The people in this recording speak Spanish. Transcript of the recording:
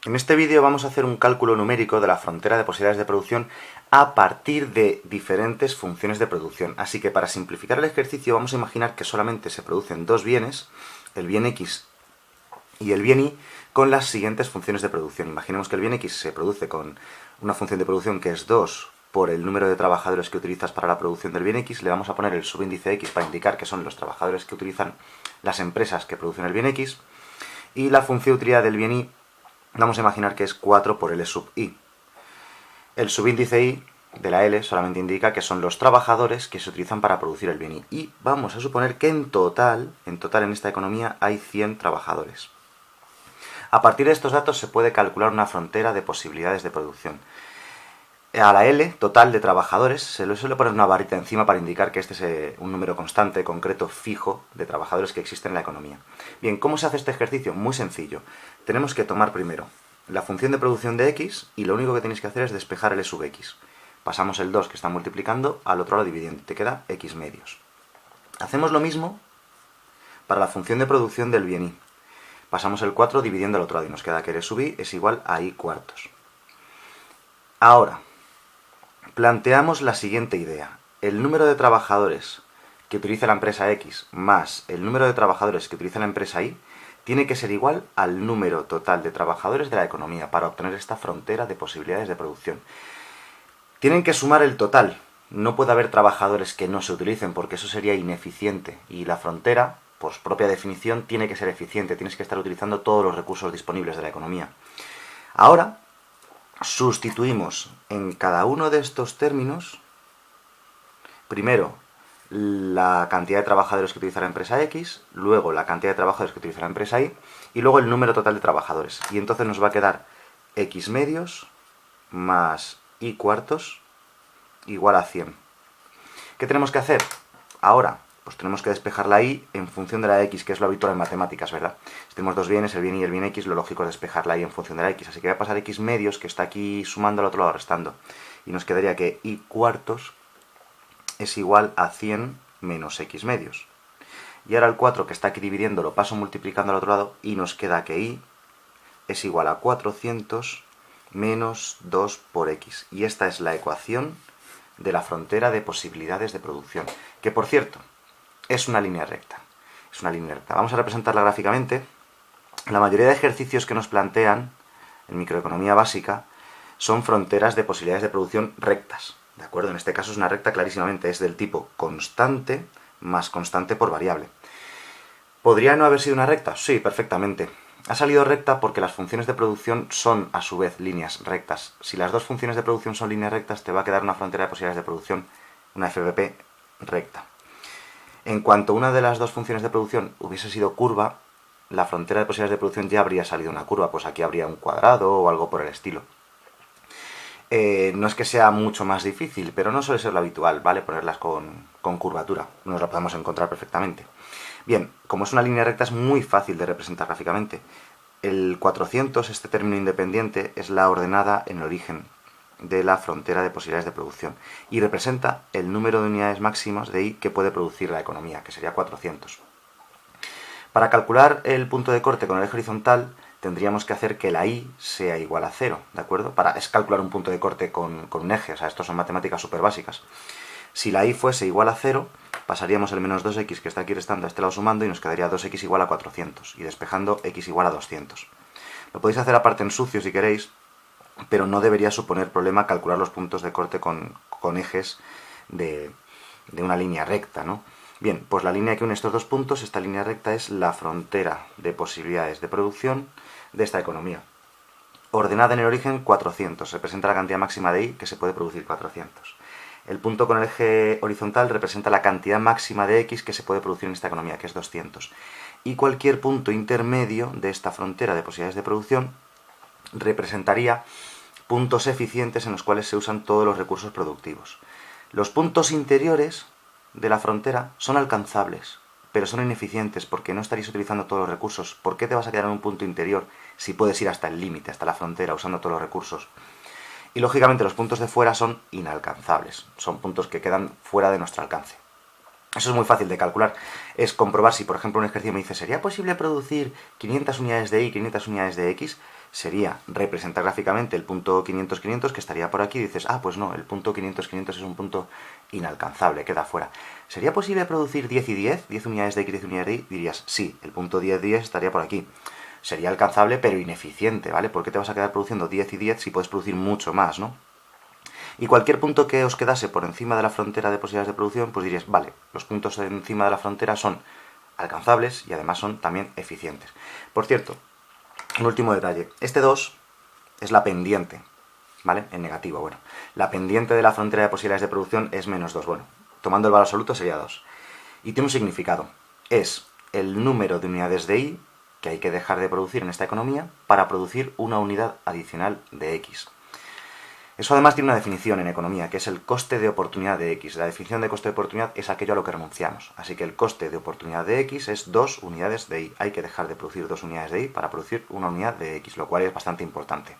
En este vídeo vamos a hacer un cálculo numérico de la frontera de posibilidades de producción a partir de diferentes funciones de producción. Así que para simplificar el ejercicio vamos a imaginar que solamente se producen dos bienes, el bien X y el bien Y, con las siguientes funciones de producción. Imaginemos que el bien X se produce con una función de producción que es 2 por el número de trabajadores que utilizas para la producción del bien X. Le vamos a poner el subíndice X para indicar que son los trabajadores que utilizan las empresas que producen el bien X. Y la función de utilidad del bien Y vamos a imaginar que es 4 por L sub I. El subíndice I de la L solamente indica que son los trabajadores que se utilizan para producir el bien I. Y vamos a suponer que en total en esta economía hay 100 trabajadores. A partir de estos datos se puede calcular una frontera de posibilidades de producción. A la L, total de trabajadores, se le suele poner una barrita encima para indicar que este es un número constante, concreto, fijo de trabajadores que existen en la economía. Bien, ¿cómo se hace este ejercicio? Muy sencillo. Tenemos que tomar primero la función de producción de X y lo único que tenéis que hacer es despejar L sub X. Pasamos el 2 que está multiplicando al otro lado dividiendo. Te queda X medios. Hacemos lo mismo para la función de producción del bien Y. Pasamos el 4 dividiendo al otro lado y nos queda que L sub I es igual a I cuartos. Ahora, planteamos la siguiente idea. El número de trabajadores que utiliza la empresa X más el número de trabajadores que utiliza la empresa Y tiene que ser igual al número total de trabajadores de la economía para obtener esta frontera de posibilidades de producción. Tienen que sumar el total. No puede haber trabajadores que no se utilicen porque eso sería ineficiente. Y la frontera, por propia definición, tiene que ser eficiente. Tienes que estar utilizando todos los recursos disponibles de la economía. Ahora, sustituimos en cada uno de estos términos, primero, la cantidad de trabajadores que utiliza la empresa X, luego la cantidad de trabajadores que utiliza la empresa Y, y luego el número total de trabajadores. Y entonces nos va a quedar X medios más Y cuartos igual a 100. ¿Qué tenemos que hacer? Ahora, pues tenemos que despejar la Y en función de la X, que es lo habitual en matemáticas, ¿verdad? Si tenemos dos bienes, el bien Y y el bien X, lo lógico es despejar la Y en función de la X. Así que voy a pasar X medios, que está aquí sumando al otro lado restando. Y nos quedaría que Y cuartos es igual a 100 menos X medios. Y ahora el 4 que está aquí dividiendo lo paso multiplicando al otro lado y nos queda que Y es igual a 400 menos 2 por X. Y esta es la ecuación de la frontera de posibilidades de producción. Que por cierto, es una línea recta. Es una línea recta. Vamos a representarla gráficamente. La mayoría de ejercicios que nos plantean en microeconomía básica son fronteras de posibilidades de producción rectas. ¿De acuerdo? En este caso es una recta clarísimamente, es del tipo constante más constante por variable. ¿Podría no haber sido una recta? Sí, perfectamente. Ha salido recta porque las funciones de producción son, a su vez, líneas rectas. Si las dos funciones de producción son líneas rectas, te va a quedar una frontera de posibilidades de producción, una FBP recta. En cuanto una de las dos funciones de producción hubiese sido curva, la frontera de posibilidades de producción ya habría salido una curva, pues aquí habría un cuadrado o algo por el estilo. No es que sea mucho más difícil, pero no suele ser lo habitual, ¿vale? Ponerlas con curvatura, nos la podemos encontrar perfectamente. Bien, como es una línea recta es muy fácil de representar gráficamente. El 400, este término independiente, es la ordenada en el origen de la frontera de posibilidades de producción y representa el número de unidades máximas de Y que puede producir la economía, que sería 400. Para calcular el punto de corte con el eje horizontal tendríamos que hacer que la Y sea igual a 0, ¿de acuerdo? Es calcular un punto de corte con un eje, o sea, estos son matemáticas súper básicas. Si la Y fuese igual a 0, pasaríamos el menos 2x que está aquí restando a este lado sumando y nos quedaría 2x igual a 400 y despejando x igual a 200. Lo podéis hacer aparte en sucio si queréis, pero no debería suponer problema calcular los puntos de corte con ejes de una línea recta, ¿no? Bien, pues la línea que une estos dos puntos, esta línea recta es la frontera de posibilidades de producción de esta economía. Ordenada en el origen 400, representa la cantidad máxima de Y que se puede producir 400. El punto con el eje horizontal representa la cantidad máxima de X que se puede producir en esta economía, que es 200. Y cualquier punto intermedio de esta frontera de posibilidades de producción representaría puntos eficientes en los cuales se usan todos los recursos productivos. Los puntos interiores de la frontera son alcanzables, pero son ineficientes porque no estaréis utilizando todos los recursos. ¿Por qué te vas a quedar en un punto interior si puedes ir hasta el límite, hasta la frontera, usando todos los recursos? Y lógicamente los puntos de fuera son inalcanzables, son puntos que quedan fuera de nuestro alcance. Eso es muy fácil de calcular. Es comprobar si, por ejemplo, un ejercicio me dice, ¿sería posible producir 500 unidades de Y, 500 unidades de X? sería representar gráficamente el punto 500-500 que estaría por aquí, y dices, ah, pues no, el punto 500-500 es un punto inalcanzable, queda fuera. ¿Sería posible producir 10 y 10? 10 unidades de X, 10 unidades de Y, dirías, sí, el punto 10-10 estaría por aquí. Sería alcanzable, pero ineficiente, ¿vale? ¿Por qué te vas a quedar produciendo 10 y 10 si puedes producir mucho más, ¿no? Y cualquier punto que os quedase por encima de la frontera de posibilidades de producción, pues diríais, vale, los puntos encima de la frontera son alcanzables y además son también eficientes. Por cierto, un último detalle. Este 2 es la pendiente, ¿vale? En negativo, bueno. La pendiente de la frontera de posibilidades de producción es menos 2. Bueno, tomando el valor absoluto sería 2. Y tiene un significado. Es el número de unidades de Y que hay que dejar de producir en esta economía para producir una unidad adicional de X. Eso además tiene una definición en economía, que es el coste de oportunidad de X. La definición de coste de oportunidad es aquello a lo que renunciamos. Así que el coste de oportunidad de X es 2 unidades de Y. Hay que dejar de producir 2 unidades de Y para producir una unidad de X, lo cual es bastante importante.